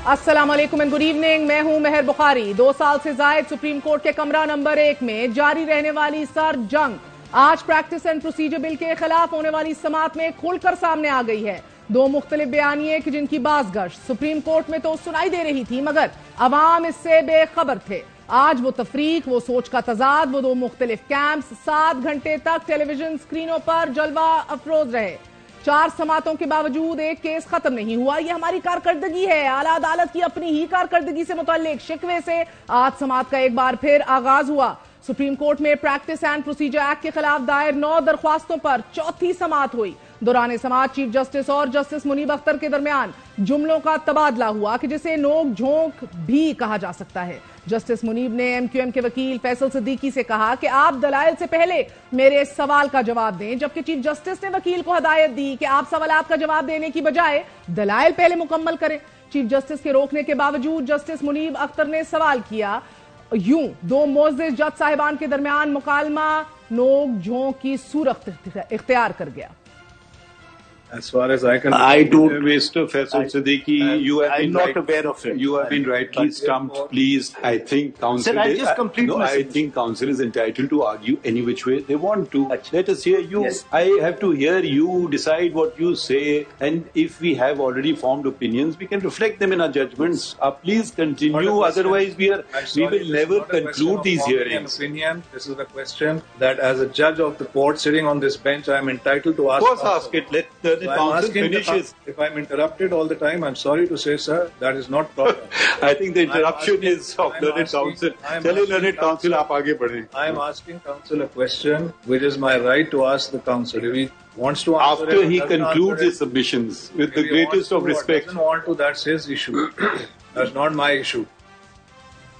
अस्सलाम वालेकुम and good evening. मैं हूं मेहर बुखारी। 2 साल से जायद सुप्रीम कोर्ट के कमरा नंबर 1 में जारी रहने वाली सर्द जंग आज प्रैक्टिस एंड प्रोसीजर बिल के खिलाफ होने वाली समात में खुलकर सामने आ गई है। 2 मुख्तलिफ बयानिए कि जिनकी बाज़गश्त सुप्रीम कोर्ट में तो सुनाई दे रही थी मगर अवाम इससे बेखबर थे। आज वो तफरीक, वो सोच का तजाद, वो 2 मुख्तलिफ कैंप्स 7 घंटे तक टेलीविजन स्क्रीनों पर जलवा अफरोज रहे। 4 समातों के बावजूद एक केस खत्म नहीं हुआ। ये हमारी कारकर्दगी है। आला अदालत की अपनी ही कारकर्दगी से मुताल्लिक शिकवे से आज समात का एक बार फिर आगाज हुआ। सुप्रीम कोर्ट में प्रैक्टिस एंड प्रोसीजर एक्ट के खिलाफ दायर 9 दरख्वास्तों पर चौथी समात हुई। दौरान समात चीफ जस्टिस और जस्टिस मुनीब अख्तर के दरमियान जुमलों का तबादला हुआ कि जिसे नोक झोंक भी कहा जा सकता है। जस्टिस मुनीब ने एमक्यूएम के वकील फैसल सिद्दीकी से कहा कि आप दलाइल से पहले मेरे सवाल का जवाब दें, जबकि चीफ जस्टिस ने वकील को हिदायत दी कि आप सवालात का जवाब देने की बजाय दलाइल पहले मुकम्मल करें। चीफ जस्टिस के रोकने के बावजूद जस्टिस मुनीब अख्तर ने सवाल किया। यूं 2 मोअज़्ज़िज़ जज साहिबान के दरमियान मुकालमा नोक झोंक की सूरत इख्तियार कर गया। As far as I can, Mr. Faisal Siddiqui, you have been not aware of it. You have been rightly stumped. Please, I think counsel. Sir, I just complete. No, I think counsel is entitled to argue any which way they want to. Let us hear you. Yes. I have to hear you decide what you say, and if we have already formed opinions, we can reflect them in our judgments. Please continue. Otherwise, we will never conclude these hearings. Opinion. This is the question that, as a judge of the court sitting on this bench, I am entitled to ask. Of course, ask it. Let the counsel finishes. If I'm interrupted all the time, I'm sorry to say, sir, that is not proper. I think the interruption is of learned counsel. Chale learned counsel, aap aage badhe. I'm asking counsel a question, which is my right to ask the counsel. If he wants to answer after he concludes his submissions with the greatest of respect. Doesn't want to, that's his issue. That's not my issue.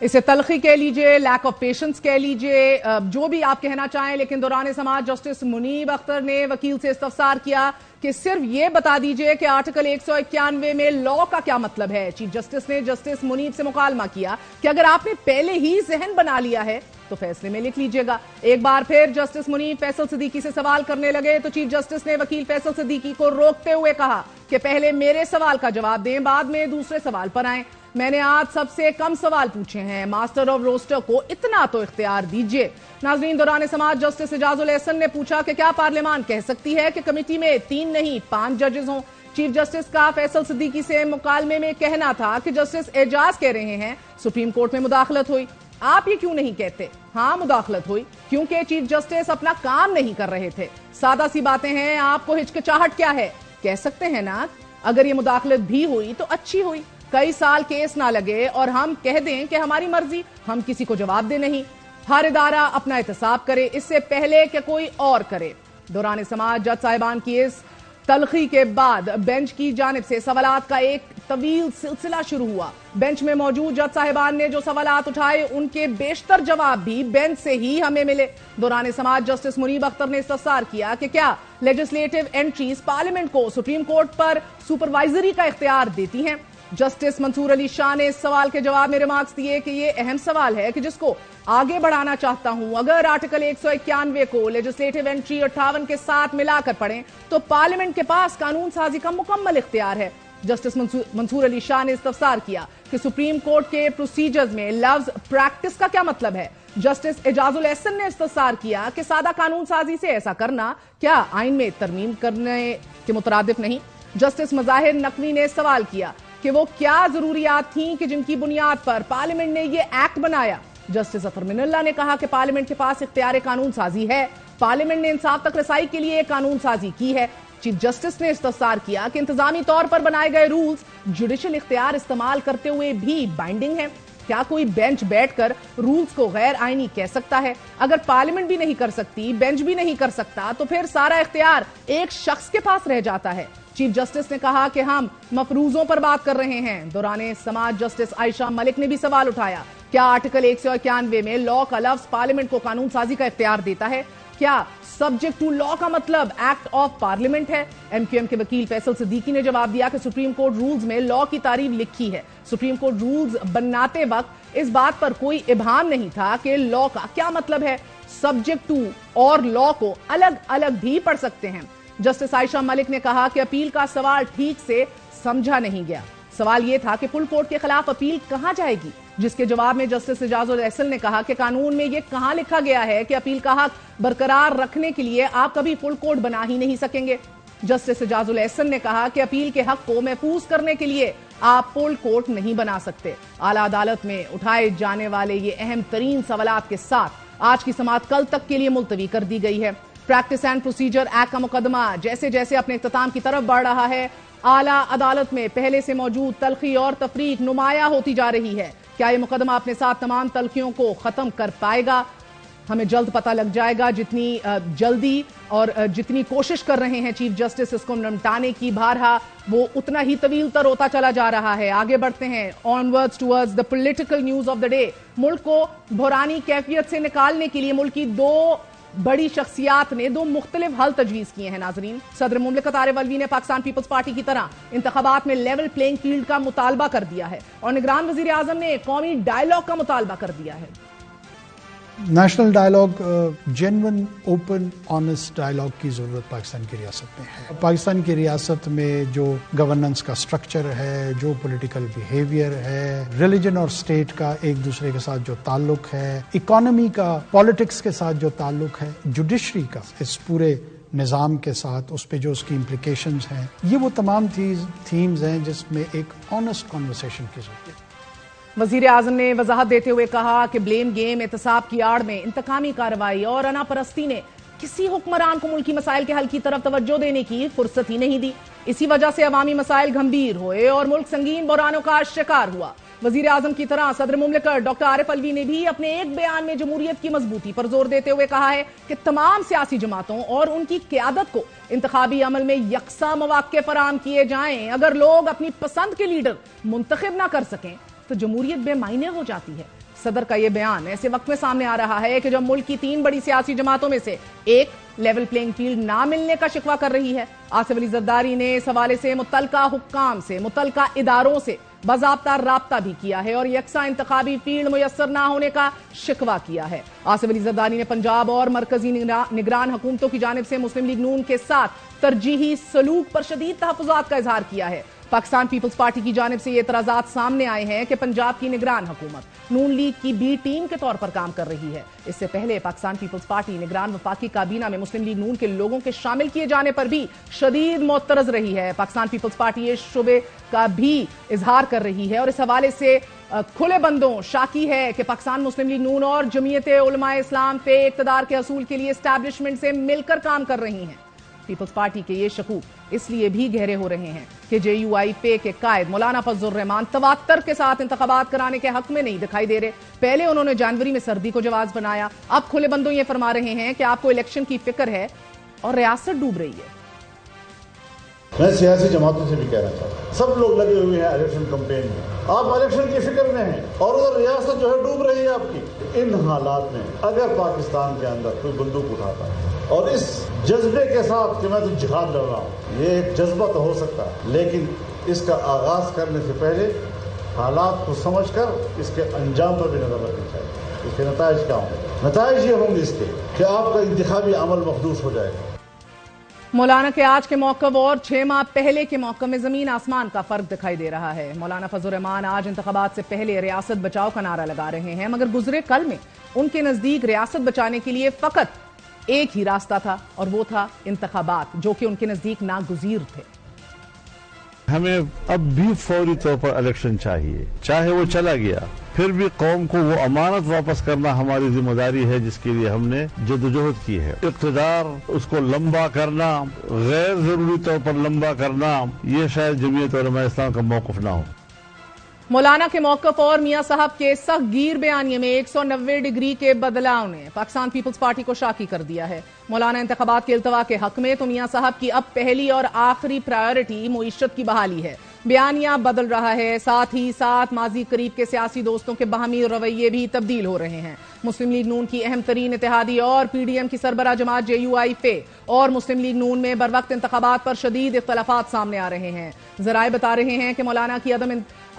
इसे तलखी कह लीजिए, lack of patience कह लीजिए, जो भी आप कहना चाहें, लेकिन दौरान समात जस्टिस मुनीब अख्तर ने वकील से इस्तफसार किया कि सिर्फ ये बता दीजिए कि आर्टिकल 191 में लॉ का क्या मतलब है। चीफ जस्टिस ने जस्टिस मुनीब से मुकालमा किया कि अगर आपने पहले ही जहन बना लिया है तो फैसले में लिख लीजिएगा। एक बार फिर जस्टिस मुनीब फैसल सिद्दीकी से सवाल करने लगे तो चीफ जस्टिस ने वकील फैसल सिद्दीकी को रोकते हुए कहा कि पहले मेरे सवाल का जवाब दें, बाद में दूसरे सवाल पर आएं। मैंने आज सबसे कम सवाल पूछे हैं, मास्टर ऑफ रोस्टर को इतना तो इख्तियार दीजिए। नाज़रीन, दौरान समात जस्टिस एजाजुल एहसन ने पूछा कि क्या पार्लियामान कह सकती है कि कमेटी में 3 नहीं 5 जजेस हों। चीफ जस्टिस का फैसल सिद्दीकी से मुकालमे में कहना था कि जस्टिस एजाज कह रहे हैं सुप्रीम कोर्ट में मुदाखलत हुई। आप ये क्यों नहीं कहते? हाँ, मुदाखलत हुई क्योंकि चीफ जस्टिस अपना काम नहीं कर रहे थे। सादा सी बातें हैं, आपको हिचकिचाहट क्या है? कह सकते हैं ना, अगर ये मुदाखलत भी हुई तो अच्छी हुई, कई साल केस ना लगे और हम कह दें कि हमारी मर्जी, हम किसी को जवाब दे नहीं। हर इदारा अपना एहतसाब करे, इससे पहले कि कोई और करे। दौरान समात जज साहिबान की इस तलखी के बाद बेंच की जानिब से सवालात का एक तवील सिलसिला शुरू हुआ। बेंच में मौजूद जज साहिबान ने जो सवालात उठाए उनके बेशतर जवाब भी बेंच से ही हमें मिले। दौरान समात जस्टिस मुनीब अख्तर ने इस्तफसार किया कि क्या लेजिस्लेटिव एंट्रीज पार्लियामेंट को सुप्रीम कोर्ट पर सुपरवाइजरी का इख्तियार देती हैं। जस्टिस मंसूर अली शाह ने इस सवाल के जवाब में रिमार्क्स दिए कि यह अहम सवाल है कि जिसको आगे बढ़ाना चाहता हूं। अगर आर्टिकल 191 को लेजिस्लेटिव एंट्री 58 के साथ मिलाकर पढ़ें तो पार्लियामेंट के पास कानून साजी का मुकम्मल इख्तियार है। जस्टिस मंसूर अली शाह ने इस्तफसार किया कि सुप्रीम कोर्ट के प्रोसीजर्स में लफ्ज प्रैक्टिस का क्या मतलब है। जस्टिस एजाजुल एहसन ने इस्तफसार किया कि सादा कानून साजी से ऐसा करना क्या आइन में तरमीम करने के मुतरादिफ नहीं। जस्टिस मज़ाहिर नकवी ने सवाल किया कि वो क्या जरूरियात थी कि जिनकी बुनियाद पर पार्लियामेंट ने ये एक्ट बनाया। जस्टिस अफर मिनल्ला ने कहा कि पार्लियामेंट के पास इख्तियार कानून साजी है, पार्लियामेंट ने इंसाफ तक रसाई के लिए कानून साजी की है। चीफ जस्टिस ने इस्तफसार किया कि इंतजामी तौर पर बनाए गए रूल्स जुडिशल इख्तियार इस्तेमाल करते हुए भी बाइंडिंग है। क्या कोई बेंच बैठकर रूल्स को गैर आईनी कह सकता है? अगर पार्लियामेंट भी नहीं कर सकती, बेंच भी नहीं कर सकता, तो फिर सारा इख्तियार एक शख्स के पास रह जाता है। चीफ जस्टिस ने कहा कि हम मफरूजों पर बात कर रहे हैं। दौरान समात जस्टिस आयशा मलिक ने भी सवाल उठाया, क्या आर्टिकल 191 में लॉ का लफ्ज पार्लियामेंट को कानून साजी का इख्तियार देता है? क्या सब्जेक्ट टू लॉ का मतलब एक्ट ऑफ पार्लियामेंट है? एमक्यूएम के वकील फैसल सिद्दीकी ने जवाब दिया कि सुप्रीम कोर्ट रूल्स में लॉ की तारीफ लिखी है। सुप्रीम कोर्ट रूल्स बनाते वक्त इस बात पर कोई इबाम नहीं था कि लॉ का क्या मतलब है। सब्जेक्ट टू और लॉ को अलग अलग भी पढ़ सकते हैं। जस्टिस आयशा मलिक ने कहा कि अपील का सवाल ठीक से समझा नहीं गया। सवाल ये था कि फुल कोर्ट के खिलाफ अपील कहां जाएगी, जिसके जवाब में जस्टिस एजाजुल एहसन ने कहा कि कानून में ये कहां लिखा गया है कि अपील का हक बरकरार रखने के लिए आप कभी फुल कोर्ट बना ही नहीं सकेंगे। जस्टिस एजाजुल एहसन ने कहा कि अपील के हक को महफूज करने के लिए आप फुल कोर्ट नहीं बना सकते। आला अदालत में उठाए जाने वाले ये अहम तरीन सवालात के साथ आज की समाअत कल तक के लिए मुलतवी कर दी गई है। प्रैक्टिस एंड प्रोसीजर एक्ट का मुकदमा जैसे जैसे अपने इख्तिताम की तरफ बढ़ रहा है, आला अदालत में पहले से मौजूद तलखी और तफरीक नुमाया होती जा रही है। क्या ये मुकदमा अपने साथ तमाम तलखियों को खत्म कर पाएगा? हमें जल्द पता लग जाएगा। जितनी जल्दी और जितनी कोशिश कर रहे हैं चीफ जस्टिस इसको निपटाने की, भारहा वो उतना ही तवील तर होता चला जा रहा है। आगे बढ़ते हैं onwards towards the political news of the day. मुल्क को बुरानी कैफियत से निकालने के लिए मुल्क की दो बड़ी शख्सियात ने दो मुख्तलिफ हल तजवीज किए हैं। नाजरीन, सदर मुमलिकत आरिफ अलवी ने पाकिस्तान पीपल्स पार्टी की तरह इंतखाबात में लेवल प्लेइंग फील्ड का मुतालबा कर दिया है और निगरान वजीर आजम ने कौमी डायलॉग का मुतालबा कर दिया है। National dialogue, genuine open honest dialogue की ज़रूरत पाकिस्तान की रियासत में है। पाकिस्तान की रियासत में जो गवर्नेंस का स्ट्रक्चर है, जो पॉलिटिकल बिहेवियर है, रिलीजन और स्टेट का एक दूसरे के साथ जो ताल्लुक है, इकोनॉमी का पॉलिटिक्स के साथ जो ताल्लुक है, जुडिशरी का इस पूरे निज़ाम के साथ उस पे जो उसकी इम्प्लिकेशंस हैं, ये वो तमाम थीम्स हैं जिसमें एक ऑनेस्ट कॉन्वर्सेशन की ज़रूरत है। वजीर आजम ने वजाहत देते हुए कहा कि ब्लेम गेम, एहतसाब की आड़ में इंतकामी कार्रवाई और अनापरस्ती ने किसी हुक्मरान को मुल्की मसाइल के हल की तरफ तवज्जो देने की फुर्सत ही नहीं दी। इसी वजह से अवामी मसाइल गंभीर हुए और मुल्क संगीन बहरानों का शिकार हुआ। वजीर आजम की तरह सदर मुमलिकत डॉक्टर आरिफ अलवी ने भी अपने एक बयान में जमहूरियत की मजबूती पर जोर देते हुए कहा है कि तमाम सियासी जमातों और उनकी क़यादत को इंतखाबी अमल में यकसा मौक़े फराहम किए जाएं। अगर लोग अपनी पसंद के लीडर मुंतखब ना कर सकें तो जमहूरियत बेमायने हो जाती है। सदर का यह बयान ऐसे वक्त में सामने आ रहा है कि जब मुल्क की तीन बड़ी सियासी जमातों में से एक लेवल प्लेइंग फील्ड ना मिलने का शिकवा कर रही है। आसिफ अली जरदारी ने इस हवाले से मुतल्लिका हुक्काम से, मुतल्लिका इदारों से बाज़ाब्ता राब्ता भी किया है और यकसा इंतखाबी फील्ड मुयस्सर ना होने का शिकवा किया है। आसिफ अली जरदारी ने पंजाब और मरकजी निगरान हुकूमतों की जानिब से मुस्लिम लीग नून के साथ तरजीही सलूक पर शदीद तहफ़्फ़ुज़ात का इजहार किया है। पाकिस्तान पीपल्स पार्टी की जानिब से ये एतराज़ात सामने आए हैं कि पंजाब की निगरान हुकूमत नून लीग की बी टीम के तौर पर काम कर रही है। इससे पहले पाकिस्तान पीपल्स पार्टी निगरान वफाकी काबीना में मुस्लिम लीग नून के लोगों के शामिल किए जाने पर भी शदीद मोतरज रही है। पाकिस्तान पीपल्स पार्टी इस शुबे का भी इजहार कर रही है और इस हवाले से खुले बंदों शाकी है कि पाकिस्तान मुस्लिम लीग नून और जमीयत उलमा इस्लाम पे इक़्तिदार के हसूल के लिए एस्टैब्लिशमेंट से मिलकर काम कर रही हैं। पीपल्स पार्टी के ये शकूक इसलिए भी गहरे हो रहे हैं कि JUI पे के कायद मौलाना फजलुर रहमान तवात्तर के साथ इंतखाबात कराने के हक में नहीं दिखाई दे रहे। पहले उन्होंने जनवरी में सर्दी को जवाब बनाया, अब खुले बंदों ये फरमा रहे हैं कि आपको इलेक्शन की फिक्र है और रियासत डूब रही है। मैं सियासी जमातों से भी कहना चाहता हूँ, सब लोग लगे हुए हैं इलेक्शन कैंपेन में, आप इलेक्शन की फिक्र में हैं और उधर रियासत जो है डूब रही है आपकी। इन हालात में अगर पाकिस्तान के अंदर कोई बंदूक उठाता है और इस जज्बे के साथ कि मैं तो जिहाद लड़ रहा हूँ, ये एक जज्बा तो हो सकता है, लेकिन इसका आगाज करने से पहले हालात को समझकर इसके अंजाम पर भी नजर रखनी चाहिए। इसके नताइज क्या होंगे? नताइज ये होंगे इसके कि आपका इंतखाबी अमल मखदूस हो जाएगा। मौलाना के आज के मौक़िफ़ और 6 माह पहले के मौक़िफ़ में जमीन आसमान का फर्क दिखाई दे रहा है। मौलाना फजलुर रहमान आज इंतखाबात से पहले रियासत बचाओ का नारा लगा रहे हैं, मगर गुजरे कल में उनके नजदीक रियासत बचाने के लिए फकत एक ही रास्ता था और वो था इंतखाबात, जो कि उनके नजदीक नागुज़ीर थे। हमें अब भी फौरी तौर पर इलेक्शन चाहिए, चाहे वो चला गया, फिर भी कौम को वो अमानत वापस करना हमारी जिम्मेदारी है जिसके लिए हमने जद्दोजहद की है। इक़्तिदार उसको लंबा करना, गैर जरूरी तौर पर लंबा करना, ये शायद जमीयत उलमा इस्लाम का मौक़िफ़ ना हो। मौलाना के मौक़िफ़ और मियां साहब के सख्त गीर बयानिए में 190 डिग्री के बदलाव ने पाकिस्तान पीपल्स पार्टी को शाकी कर दिया है। मौलाना इंतखाबात के इल्तवा के हक में तो मियां साहब की अब पहली और आखिरी प्रायोरिटी मुईशत की बहाली है। बयानिया बदल रहा है, साथ ही साथ माजी करीब के सियासी दोस्तों के बाहमी रवैये भी तब्दील हो रहे हैं। मुस्लिम लीग नून की अहम तरीन इत्तेहादी और PDM की सरबराह जमात JUI पे और मुस्लिम लीग नून में बर वक्त इंतखाबात पर शदीद इख्तलाफात सामने आ रहे हैं। जराए बता रहे हैं कि मौलाना की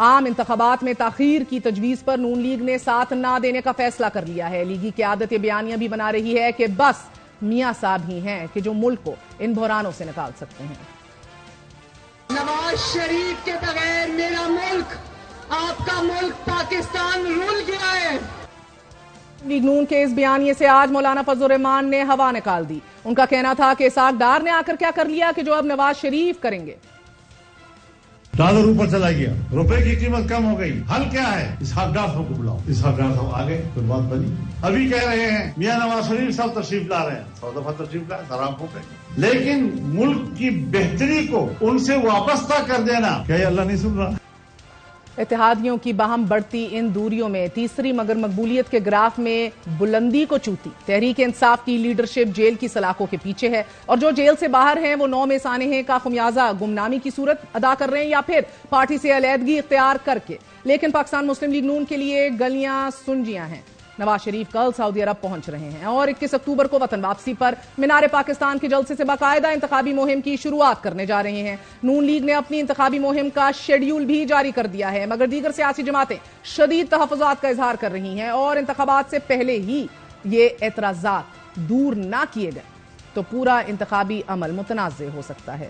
आम इंतखाबात में ताखीर की तजवीज पर नून लीग ने साथ ना देने का फैसला कर लिया है। लीगी क़यादत बयानिया भी बना रही है कि बस मियां साहब ही हैं कि जो मुल्क को इन बहरानों से निकाल सकते हैं। نواز شریف کے بغیر میرا ملک، آپ کا ملک پاکستان رول گیا ہے۔ لیگ نون کے اس بیانیے سے آج مولانا فضل الرحمان نے ہوا نکال دی۔ ان کا کہنا تھا کہ اسحاق ڈار نے آ کر کیا کر لیا کہ جو اب نواز شریف کریں گے۔ ڈالر اوپر چلا گیا، روپے کی قیمت کم ہو گئی، حل کیا ہے؟ اسحاق ڈار صاحب کو بلاؤ، اسحاق ڈار صاحب آگے پھر بات بنی۔ ابھی کہہ رہے ہیں میاں نواز شریف صاحب تشریف لا رہے ہیں، 100 دفعہ تشریف لائے، خراب ہو گئے، لیکن ملک کی بہتری کو ان سے وابستہ کر دینا کیا یہ اللہ نہیں سن رہا؟ اتحادیوں کی باہم بڑھتی ان دوریوں میں تیسری مگر مقبولیت کے گراف میں بلندی کو چوتی تحریک انصاف کی لیڈرشپ جیل کی سلاخوں کے پیچھے ہے، اور جو جیل سے باہر ہیں وہ 9 سانحے کا خمیازہ گمنامی کی صورت ادا کر رہے ہیں یا پھر پارٹی سے علیحدگی اختیار کر کے۔ لیکن پاکستان مسلم لیگ نون کے لیے گلیاں سنجیاں ہیں۔ نواز شریف کل سعودی عرب پہنچ رہے ہیں اور 21 اکتوبر کو وطن واپسی پر مینار پاکستان کے جلسے سے باقاعدہ انتخابی مہم کی شروعات کرنے جا رہے ہیں۔ نون لیگ نے اپنی انتخابی مہم کا شیڈیول بھی جاری کر دیا ہے، مگر دیگر سیاسی جماعتیں شدید تحفظات کا اظہار کر رہی ہیں، اور انتخابات سے پہلے ہی یہ اعتراضات دور نہ کیے گئے تو پورا انتخابی عمل متنازع ہو سکتا ہے۔